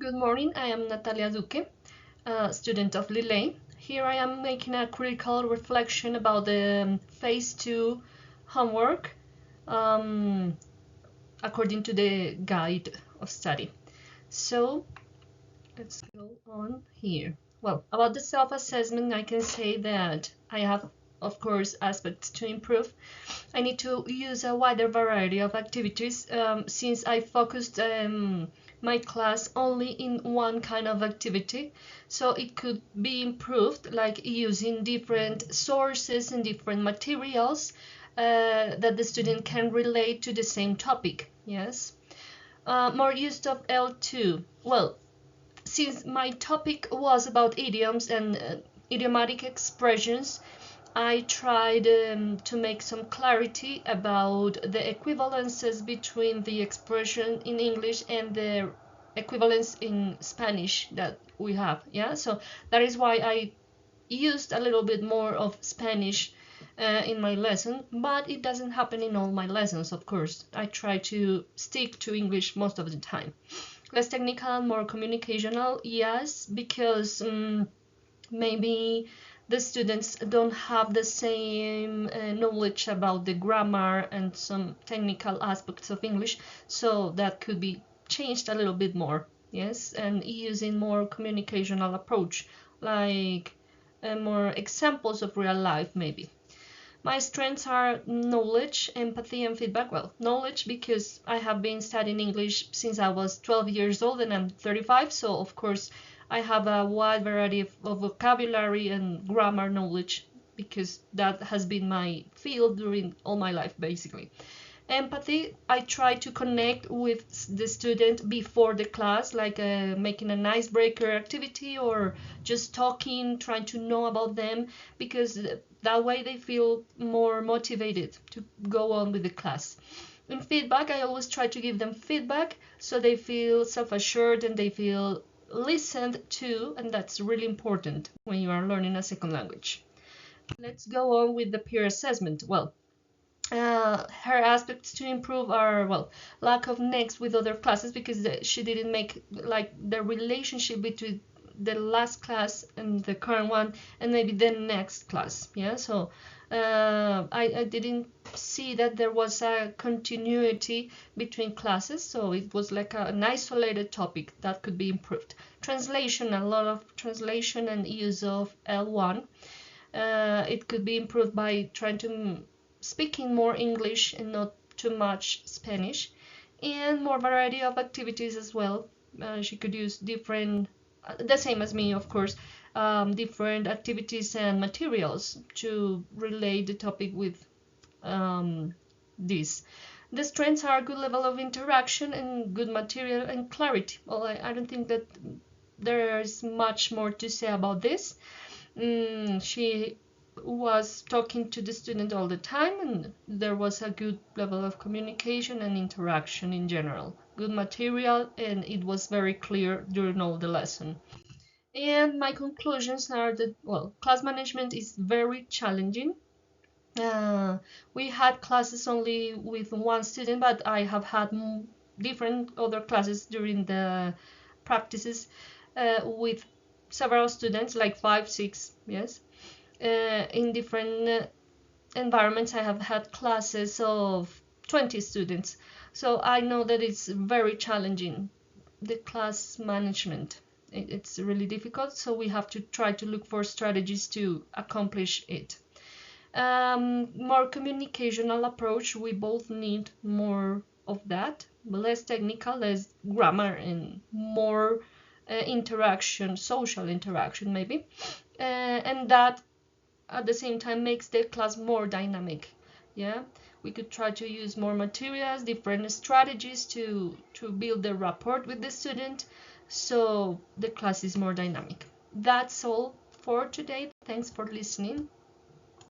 Good morning, I am Natalia Duque, a student of Lillet. Here I am making a critical reflection about the phase 2 homework according to the guide of study. So let's go on here. Well, about the self-assessment, I can say that I have, of course, aspects to improve. I need to use a wider variety of activities since I focused my class only in one kind of activity, so it could be improved, like using different sources and different materials that the student can relate to the same topic. Yes. More use of L2. Well, since my topic was about idioms and idiomatic expressions, I tried to make some clarity about the equivalences between the expression in English and the equivalence in Spanish that we have. Yeah, so that is why I used a little bit more of Spanish in my lesson, but it doesn't happen in all my lessons, of course. I try to stick to English most of the time. Less technical, more communicational, yes, because maybe the students don't have the same knowledge about the grammar and some technical aspects of English, so that could be changed a little bit more. Yes, and using more communicational approach, like more examples of real life maybe. My strengths are knowledge, empathy, and feedback. Well, knowledge because I have been studying English since I was 12 years old and I'm 35, so of course I have a wide variety of vocabulary and grammar knowledge because that has been my field during all my life, basically. Empathy, I try to connect with the student before the class, like making an icebreaker activity or just talking, trying to know about them, because that way they feel more motivated to go on with the class. In feedback, I always try to give them feedback so they feel self-assured and they feel listened to, and that's really important when you are learning a second language. Let's go on with the peer assessment. Well, her aspects to improve are, well, lack of next with other classes because she didn't make like the relationship between the last class and the current one and maybe the next class. Yeah, so I didn't see that there was a continuity between classes, so it was like an isolated topic that could be improved. Translation, a lot of translation and use of L1. It could be improved by trying to speaking more English and not too much Spanish, and more variety of activities as well. She could use different, the same as me, of course, different activities and materials to relate the topic with this. The strengths are good level of interaction and good material and clarity. Well, I don't think that there's much more to say about this. She was talking to the student all the time and there was a good level of communication and interaction in general. Good material and it was very clear during all the lesson. And my conclusions are that, well, class management is very challenging. We had classes only with one student, but I have had different other classes during the practices with several students, like 5, 6, yes. In different environments, I have had classes of 20 students. So I know that it's very challenging, the class management. It's really difficult, so we have to try to look for strategies to accomplish it. More communicational approach, we both need more of that, less technical, less grammar, and more interaction, social interaction maybe, and that at the same time makes the class more dynamic. Yeah, we could try to use more materials, different strategies to build the rapport with the student, so the class is more dynamic. That's all for today. Thanks for listening.